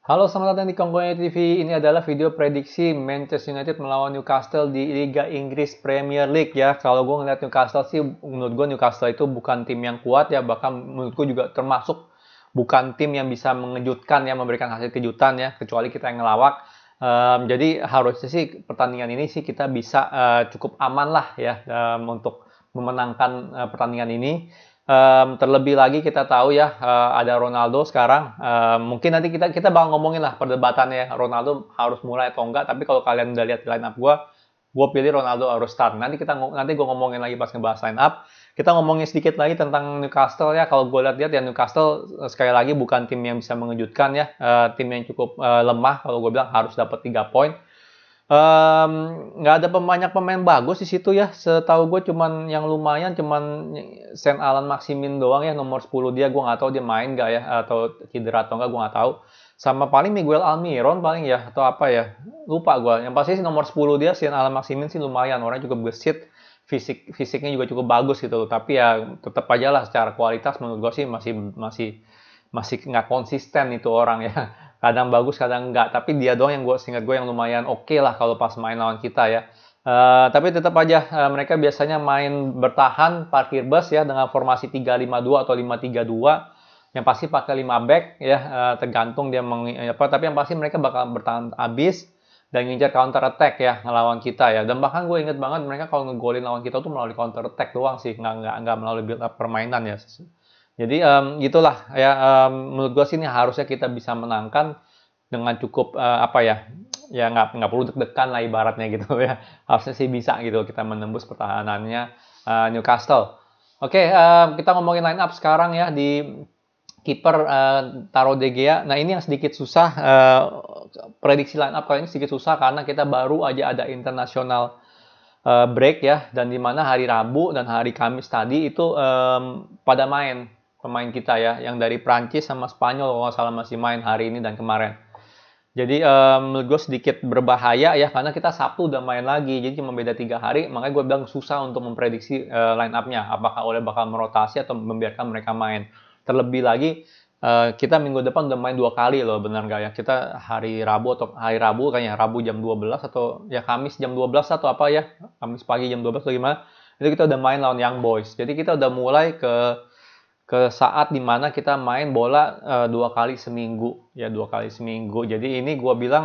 Halo, selamat datang di Kongkonya TV. Ini adalah video prediksi Manchester United melawan Newcastle di Liga Inggris Premier League ya. Kalau gue ngeliat Newcastle sih, menurut gue Newcastle itu bukan tim yang kuat ya. Bahkan menurut gue juga termasuk bukan tim yang bisa mengejutkan ya, memberikan hasil kejutan ya. Kecuali kita yang ngelawak. Jadi harusnya sih pertandingan ini sih kita bisa cukup aman lah ya untuk memenangkan pertandingan ini. Terlebih lagi kita tahu ya ada Ronaldo sekarang. Mungkin nanti kita bakal ngomongin lah perdebatannya Ronaldo harus mulai atau enggak. Tapi kalau kalian udah lihat line up gue pilih Ronaldo harus start. Nanti gue ngomongin lagi pas ngebahas line up. Kita ngomongin sedikit lagi tentang Newcastle ya. Kalau gue lihat ya Newcastle sekali lagi bukan tim yang bisa mengejutkan ya. Tim yang cukup lemah. Kalau gue bilang harus dapat 3 poin. Nggak ada banyak pemain bagus di situ ya. Setahu gue cuman yang lumayan cuman Saint Alan Maximin doang ya, nomor 10 dia. Gue nggak tahu dia main nggak ya, atau cedera atau nggak, gue nggak tahu. Sama paling Miguel Almiron paling ya, atau apa ya, lupa gue. Yang pasti sih nomor 10 dia Saint Alan Maximin sih lumayan, orang juga gesit, fisiknya juga cukup bagus gitu. Tapi ya tetap aja lah secara kualitas menurut gue sih masih masih masih nggak konsisten itu orang ya. Kadang bagus kadang enggak, tapi dia doang yang gue ingat gue yang lumayan oke lah kalau pas main lawan kita ya. Tapi tetap aja mereka biasanya main bertahan parkir bus ya dengan formasi 3-5-2 atau 5-3-2, yang pasti pakai 5 back ya, tergantung dia apa, tapi yang pasti mereka bakal bertahan habis dan ngincar counter attack ya ngelawan kita ya. Dan bahkan gue inget banget mereka kalau ngegolin lawan kita tuh melalui counter attack doang sih, nggak melalui build up permainan ya. Jadi gitulah ya, menurut gue sih ini harusnya kita bisa menangkan dengan cukup apa ya nggak perlu deg-degan lah ibaratnya gitu ya. Harusnya sih bisa gitu kita menembus pertahanannya Newcastle. Oke, kita ngomongin line up sekarang ya. Di kiper taruh De Gea. Nah ini yang sedikit susah, prediksi line up kali ini sedikit susah karena kita baru aja ada international break ya, dan dimana hari Rabu dan hari Kamis tadi itu pada main pemain kita ya, yang dari Prancis sama Spanyol kalau nggak salah masih main hari ini dan kemarin. Jadi menurut gue sedikit berbahaya ya, karena kita Sabtu udah main lagi, jadi cuma beda 3 hari. Makanya gue bilang susah untuk memprediksi line up-nya, apakah Ole bakal merotasi atau membiarkan mereka main. Terlebih lagi kita minggu depan udah main 2 kali loh, benar nggak ya? Kita hari Rabu atau hari Rabu kayaknya, Rabu jam 12 atau ya Kamis jam 12 atau apa ya, Kamis pagi jam 12 atau gimana. Itu kita udah main lawan Young Boys. Jadi kita udah mulai ke saat dimana kita main bola 2 kali seminggu ya, 2 kali seminggu. Jadi ini gue bilang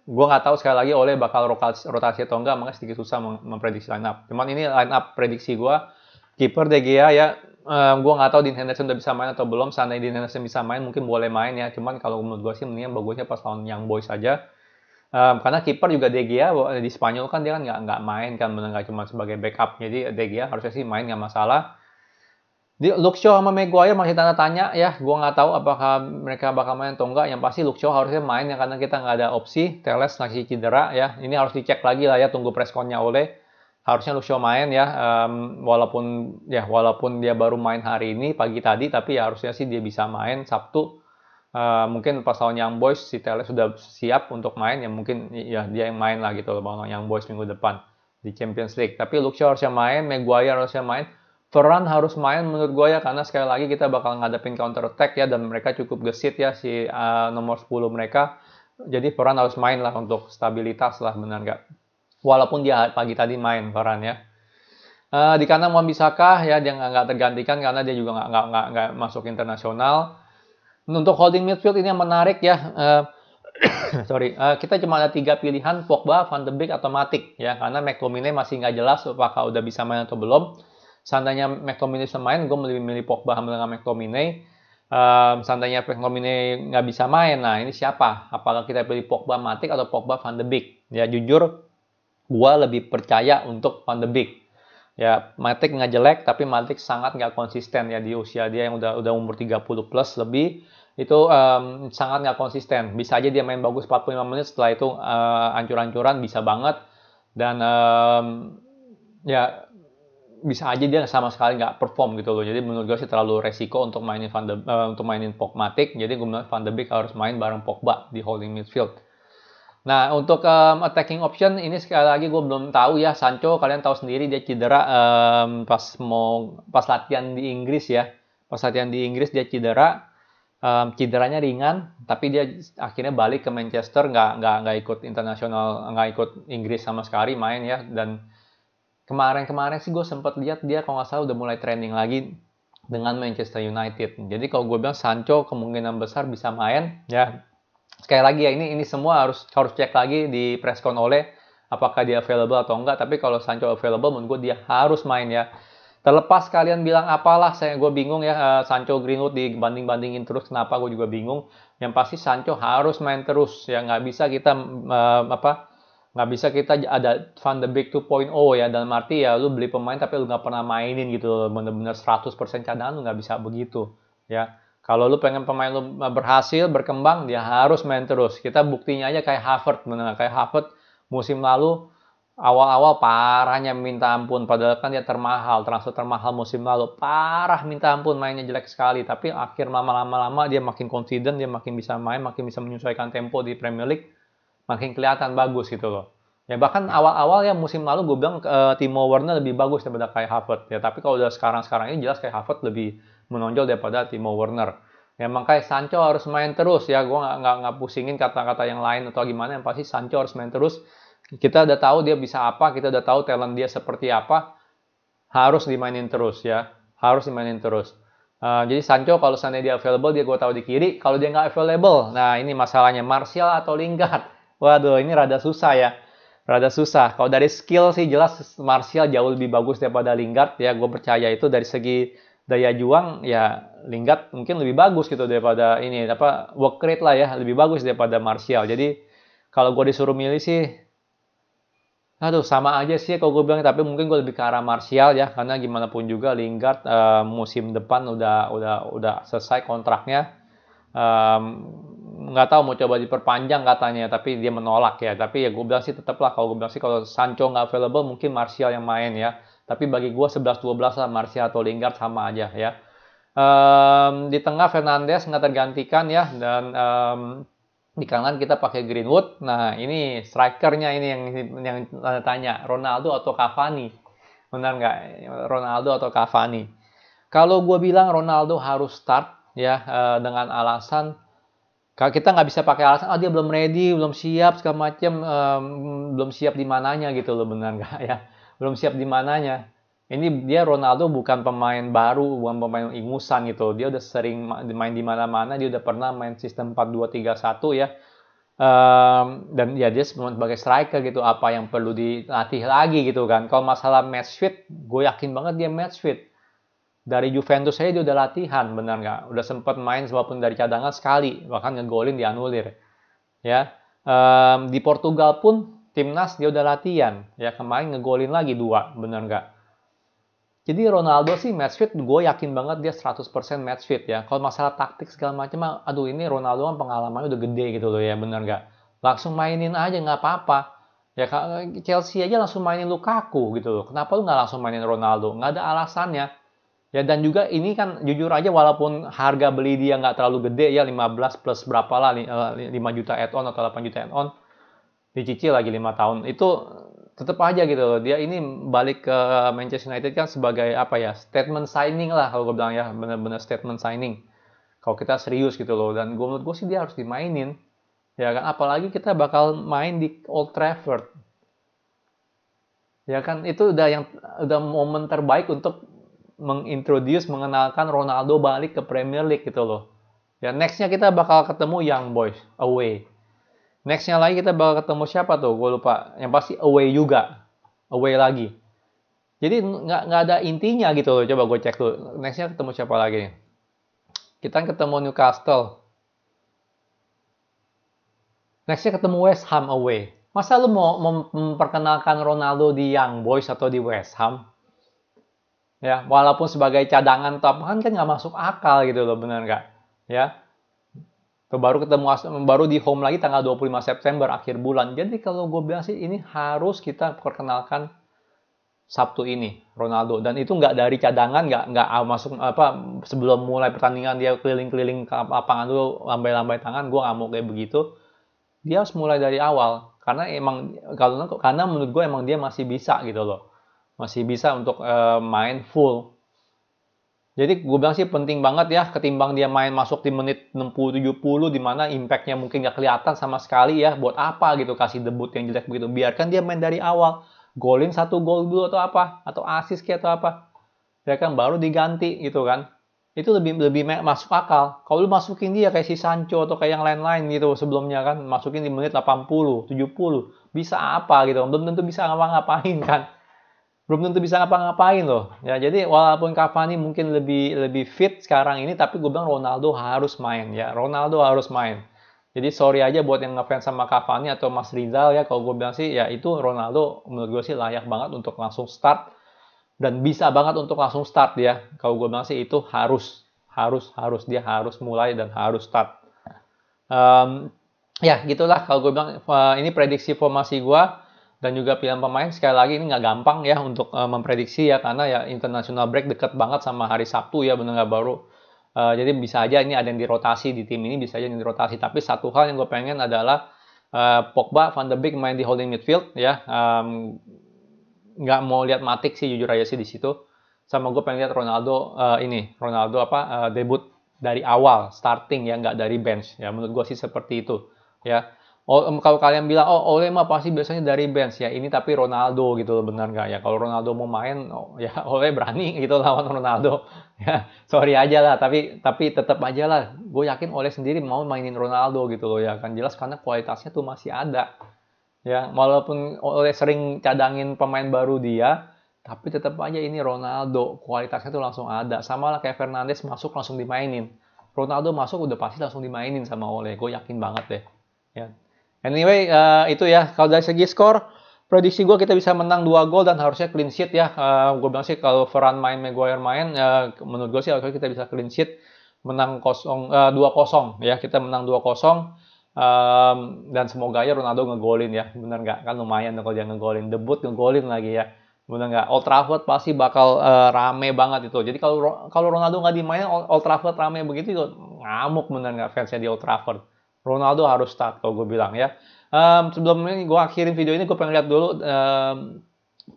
gue nggak tahu sekali lagi oleh bakal rotasi atau enggak, makanya sedikit susah memprediksi line up. Cuman ini line up prediksi gue. Kiper De Gea ya, gue nggak tahu Dean Henderson udah bisa main atau belum. Seandainya Dean Henderson bisa main mungkin boleh main ya. Cuman kalau menurut gue sih mendingan bagusnya pas lawan Young Boys aja. Karena kiper juga De Gea di Spanyol kan dia kan nggak main kan, benar, nggak cuma sebagai backup. Jadi De Gea harusnya sih main nggak masalah. Di Luke Shaw sama Maguire masih tanda tanya ya. Gue nggak tahu apakah mereka bakal main atau enggak. Yang pasti Luke Shaw harusnya main ya, karena kita nggak ada opsi. Teles masih cedera ya. Ini harus dicek lagi lah ya. Tunggu pressconnya oleh. Harusnya Luke Shaw main ya. Walaupun dia baru main hari ini pagi tadi, tapi ya harusnya sih dia bisa main Sabtu. Mungkin pas lawan Young Boys si Teles sudah siap untuk main ya, mungkin ya dia yang main lah gitu loh lawan Young Boys minggu depan di Champions League. Tapi Luke Shaw harusnya main, Maguire harusnya main. Varane harus main menurut gue ya, karena sekali lagi kita bakal ngadepin counter attack ya, dan mereka cukup gesit ya si nomor 10 mereka. Jadi Varane harus main lah untuk stabilitas lah, benar nggak? Walaupun dia pagi tadi main Varane ya. Di kanan Wan-Bissaka ya, dia nggak tergantikan karena dia juga nggak masuk internasional. Untuk holding midfield ini yang menarik ya. Kita cuma ada 3 pilihan, Pogba, Van de Beek atau Matic ya, karena McTominay masih nggak jelas apakah udah bisa main atau belum. Seandainya McTominay bisa main, gue lebih milih Pogba dengan McTominay. Seandainya McTominay nggak bisa main, nah ini siapa? Apakah kita pilih Pogba, Matic atau Pogba, Van de Beek? Ya jujur, gue lebih percaya untuk Van de Beek. Ya Matic nggak jelek, tapi Matic sangat nggak konsisten ya di usia dia yang udah umur 30 plus lebih. Itu sangat nggak konsisten. Bisa aja dia main bagus 45 menit, setelah itu ancur-ancuran bisa banget. Dan ya bisa aja dia sama sekali nggak perform gitu loh. Jadi menurut gue sih terlalu resiko untuk mainin Matic. Jadi gue bilang Van de Beek harus main bareng Pogba di holding midfield. Nah untuk attacking option ini sekali lagi gue belum tahu ya. Sancho kalian tahu sendiri dia cedera pas latihan di Inggris ya. Pas latihan di Inggris dia cedera. cederanya ringan, tapi dia akhirnya balik ke Manchester, nggak ikut internasional, nggak ikut Inggris sama sekali main ya. Dan kemarin sih gue sempat lihat dia kalau nggak salah udah mulai training lagi dengan Manchester United. Jadi kalau gue bilang Sancho kemungkinan besar bisa main ya. Sekali lagi ya, ini semua harus cek lagi di press con Ole apakah dia available atau enggak. Tapi kalau Sancho available, menurut gue dia harus main ya. Terlepas kalian bilang apalah, gue bingung ya, Sancho Greenwood dibanding-bandingin terus, kenapa gue juga bingung. Yang pasti Sancho harus main terus ya, nggak bisa kita nggak bisa kita ada Van de Beek 2.0 ya, dalam arti ya lu beli pemain tapi lu nggak pernah mainin gitu, bener-bener 100% cadangan, lu nggak bisa begitu ya. Kalau lu pengen pemain lu berhasil berkembang, dia harus main terus. Kita buktinya aja kayak Havertz, bener kayak Havertz musim lalu awal-awal parahnya minta ampun, padahal kan dia transfer termahal musim lalu, parah minta ampun, mainnya jelek sekali. Tapi akhir lama-lama dia makin confident, dia makin bisa main, makin bisa menyesuaikan tempo di Premier League, makin kelihatan bagus gitu loh. Ya bahkan awal-awal ya musim lalu gue bilang Timo Werner lebih bagus daripada Kai Havertz ya, tapi kalau udah sekarang ini jelas Kai Havertz lebih menonjol daripada Timo Werner. Ya makanya Sancho harus main terus ya, gue nggak pusingin kata-kata yang lain atau gimana, yang pasti Sancho harus main terus. Kita udah tahu dia bisa apa, kita udah tahu talent dia seperti apa, harus dimainin terus ya, harus dimainin terus. Jadi Sancho kalau seandainya dia available, dia gue tahu di kiri. Kalau dia nggak available, nah ini masalahnya Martial atau Lingard. Waduh, ini rada susah ya, rada susah. Kalau dari skill sih jelas Martial jauh lebih bagus daripada Lingard ya, gue percaya itu. Dari segi daya juang ya Lingard mungkin lebih bagus gitu daripada ini, work rate lah ya, lebih bagus daripada Martial. Jadi kalau gue disuruh milih sih, aduh sama aja sih kalau gue bilang, tapi mungkin gue lebih ke arah Martial ya, karena gimana pun juga Lingard musim depan udah selesai kontraknya. Nggak tahu mau coba diperpanjang katanya, tapi dia menolak ya. Tapi ya gue bilang sih tetaplah, kalau gue bilang sih kalau Sancho nggak available mungkin Martial yang main ya. Tapi bagi gue 11-12 lah, Martial atau Lingard sama aja ya. Di tengah Fernandes nggak tergantikan ya, dan di kanan kita pakai Greenwood. Nah ini strikernya ini yang tanya, Ronaldo atau Cavani? Benar nggak? Ronaldo atau Cavani? Kalau gue bilang Ronaldo harus start ya, dengan alasan kalau kita nggak bisa pakai alasan dia belum ready, belum siap segala macam, belum siap di mananya gitu loh, benar nggak ya? Belum siap di mananya. Ini dia Ronaldo bukan pemain baru, bukan pemain ingusan gitu. Dia udah sering main di mana-mana, dia udah pernah main sistem 4-2-3-1 ya. Dan ya dia sebagai striker gitu, apa yang perlu dilatih lagi gitu kan. Kalau masalah match fit, gue yakin banget dia match fit. Dari Juventus saya dia udah latihan, benar nggak? Udah sempat main walaupun dari cadangan sekali, bahkan ngegolin dianulir. Ya, di Portugal pun timnas dia udah latihan. Ya kemarin ngegolin lagi 2, benar nggak? Jadi Ronaldo sih match fit, gue yakin banget dia 100% match fit ya. Kalau masalah taktik segala macam, aduh ini Ronaldo kan pengalamannya udah gede gitu loh ya, bener nggak? Langsung mainin aja nggak apa-apa. Ya Chelsea aja langsung mainin Lukaku gitu loh. Kenapa lu nggak langsung mainin Ronaldo? Nggak ada alasannya. Ya dan juga ini kan jujur aja, walaupun harga beli dia nggak terlalu gede ya, 15 plus berapa lah, 5 juta add-on atau 8 juta add-on. Dicicil lagi 5 tahun. Itu tetap aja gitu loh, dia ini balik ke Manchester United kan sebagai apa ya, statement signing lah kalau gue bilang ya, bener-bener statement signing kalau kita serius gitu loh. Dan menurut gue sih dia harus dimainin ya kan, apalagi kita bakal main di Old Trafford ya kan. Itu udah momen terbaik untuk mengenalkan Ronaldo balik ke Premier League gitu loh ya. Nextnya kita bakal ketemu Young Boys away. Nextnya lagi kita bakal ketemu siapa tuh? Gue lupa. Yang pasti away juga. Away lagi. Jadi nggak ada intinya gitu loh. Coba gue cek dulu. Nextnya ketemu siapa lagi? Kita ketemu Newcastle. Nextnya ketemu West Ham away. Masa lu mau memperkenalkan Ronaldo di Young Boys atau di West Ham? Ya, walaupun sebagai cadangan top kan nggak masuk akal gitu loh, bener nggak? Ya. Baru di home lagi tanggal 25 September akhir bulan. Jadi kalau gue bilang sih ini harus kita perkenalkan Sabtu ini Ronaldo, dan itu nggak dari cadangan, nggak masuk sebelum mulai pertandingan dia keliling-keliling ke lapangan dulu lambai-lambai tangan. Gue nggak mau kayak begitu. Dia harus mulai dari awal karena menurut gue emang dia masih bisa gitu loh, masih bisa untuk main full. Jadi gue bilang sih penting banget ya ketimbang dia main masuk di menit 60-70 di mana impact-nya mungkin nggak kelihatan sama sekali ya. Buat apa gitu kasih debut yang jelek begitu. Biarkan dia main dari awal. Golin 1 gol dulu atau apa. Atau assist kayak atau apa. Ya kan baru diganti gitu kan. Itu lebih lebih masuk akal. Kalau lu masukin dia kayak si Sancho atau kayak yang lain-lain gitu sebelumnya kan. Masukin di menit 80, 70. Bisa apa gitu. Belum tentu bisa ngapa-ngapain kan. Belum tentu bisa ngapa-ngapain loh. Ya, jadi walaupun Cavani mungkin lebih lebih fit sekarang ini, tapi gue bilang Ronaldo harus main ya. Ronaldo harus main. Jadi sorry aja buat yang ngefans sama Cavani atau Mas Rizal ya, kalau gue bilang sih ya itu Ronaldo menurut gue sih layak banget untuk langsung start dan bisa banget untuk langsung start ya. Kalau gue bilang sih itu harus dia harus mulai dan harus start. Ya gitulah kalau gue bilang ini prediksi formasi gue dan juga pilihan pemain. Sekali lagi ini nggak gampang ya untuk memprediksi ya karena ya international break deket banget sama hari Sabtu ya bener nggak baru. Jadi bisa aja ini ada yang dirotasi di tim ini, bisa aja yang dirotasi. Tapi satu hal yang gue pengen adalah Pogba, Van de Beek main di holding midfield ya. Nggak mau lihat Matic sih jujur aja sih di situ. Sama gue pengen lihat Ronaldo debut dari awal starting ya nggak dari bench ya menurut gue sih seperti itu ya. Kalau kalian bilang Ole mah pasti biasanya dari bench ya ini tapi Ronaldo gitu loh benar nggak ya kalau Ronaldo mau main ya Ole berani gitu lawan Ronaldo ya sorry aja lah tapi tetap aja lah gue yakin Ole sendiri mau mainin Ronaldo gitu loh ya kan jelas karena kualitasnya tuh masih ada ya walaupun Ole sering cadangin pemain baru dia tapi tetap aja ini Ronaldo kualitasnya tuh langsung ada sama lah kayak Fernandes masuk langsung dimainin Ronaldo masuk udah pasti langsung dimainin sama Ole gue yakin banget deh ya. Anyway, itu ya. Kalau dari segi skor, prediksi gue kita bisa menang 2 gol dan harusnya clean sheet ya. Gue bilang sih kalau Varane main, Maguire main, menurut gue sih harusnya kita bisa clean sheet, menang 2-0 ya. Kita menang 2-0. Dan semoga ya Ronaldo ngegolin ya. Bener nggak? Kan lumayan kalau dia ngegolin. Debut ngegolin lagi ya. Bener nggak? Old Trafford pasti bakal rame banget itu. Jadi kalau Ronaldo nggak dimainin, Old Trafford rame begitu, ngamuk bener nggak fansnya di Old Trafford. Ronaldo harus start kalau gue bilang ya. Sebelum ini gue akhirin video ini gue pengen lihat dulu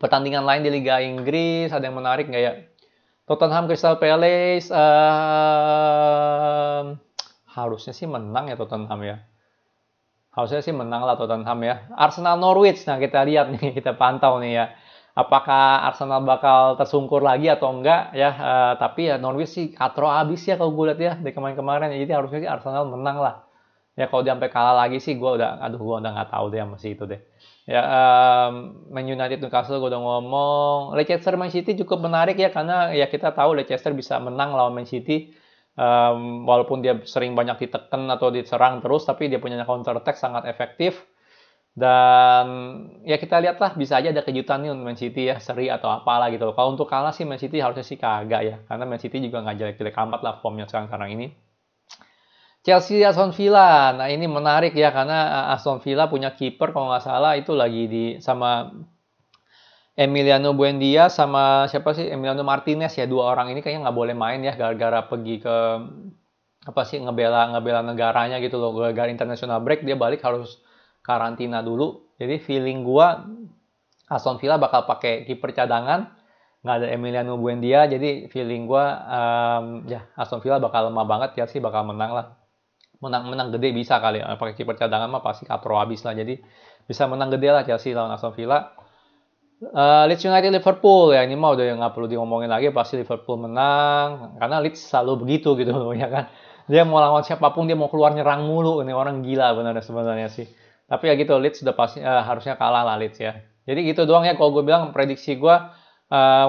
pertandingan lain di Liga Inggris ada yang menarik nggak ya? Tottenham Crystal Palace harusnya sih menang ya Tottenham ya. Harusnya sih menang lah Tottenham ya. Arsenal Norwich nah kita lihat nih kita pantau nih ya. Apakah Arsenal bakal tersungkur lagi atau enggak ya? Tapi ya Norwich sih katro abis ya kalau gue lihat ya dari kemarin-kemarin. Jadi harusnya sih Arsenal menang lah. Ya kalau dia sampai kalah lagi sih gue udah nggak tahu deh masih itu deh. Ya Man United Newcastle gue udah ngomong. Leicester Man City cukup menarik ya karena ya kita tahu Leicester bisa menang lawan Man City. Walaupun dia sering banyak ditekan atau diserang terus tapi dia punya counter attack sangat efektif. Dan ya kita lihatlah bisa aja ada kejutan nih untuk Man City ya seri atau apalah gitu. Kalau untuk kalah sih Man City harusnya sih kagak ya karena Man City juga nggak jelek-jelek amat lah formnya sekarang ini. Chelsea Aston Villa. Nah, ini menarik ya karena Aston Villa punya kiper kalau nggak salah itu lagi sama Emiliano Buendia sama siapa sih Emiliano Martinez ya dua orang ini kayaknya nggak boleh main ya gara-gara pergi ke apa sih ngebela negaranya gitu loh gara-gara international break dia balik harus karantina dulu. Jadi feeling gua Aston Villa bakal pakai kiper cadangan nggak ada Emiliano Buendia jadi feeling gua ya Aston Villa bakal lemah banget Chelsea bakal menang lah. Menang gede bisa kali pakai kiper cadangan mah pasti katro habis lah jadi bisa menang gede lah Chelsea lawan Aston Villa. Leeds United Liverpool ya ini mah udah nggak perlu diomongin lagi pasti Liverpool menang karena Leeds selalu begitu gitu loh ya kan dia mau lawan siapapun dia mau keluar nyerang mulu ini orang gila benar sebenarnya sih tapi ya gitu Leeds sudah pasti harusnya kalah lah Leeds ya jadi gitu doang ya kalau gue bilang prediksi gue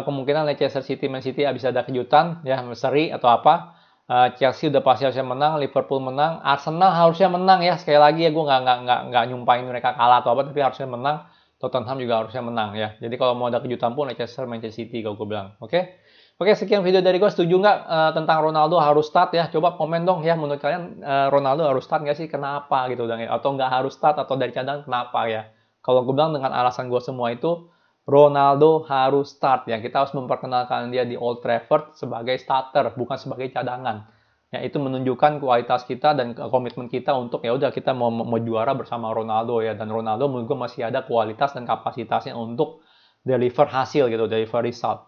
kemungkinan Leicester City Man City bisa ada kejutan ya seri atau apa. Chelsea udah pasti harusnya menang, Liverpool menang, Arsenal harusnya menang ya sekali lagi ya gue nggak nyumpain mereka kalah atau apa tapi harusnya menang, Tottenham juga harusnya menang ya. Jadi kalau mau ada kejutan pun Leicester, Manchester City kalau gue bilang, oke sekian video dari gue setuju nggak tentang Ronaldo harus start ya coba komen dong ya menurut kalian Ronaldo harus start nggak sih kenapa gitu atau nggak harus start atau dari cadangan kenapa ya? Kalau gue bilang dengan alasan gue semua itu Ronaldo harus start ya. Kita harus memperkenalkan dia di Old Trafford sebagai starter, bukan sebagai cadangan. Ya itu menunjukkan kualitas kita dan komitmen kita untuk ya udah kita mau juara bersama Ronaldo ya dan Ronaldo menurut gue masih ada kualitas dan kapasitasnya untuk deliver hasil gitu, deliver result.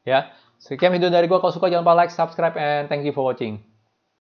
Ya. Sekian video dari gue. Kalau suka jangan lupa like, subscribe, and thank you for watching.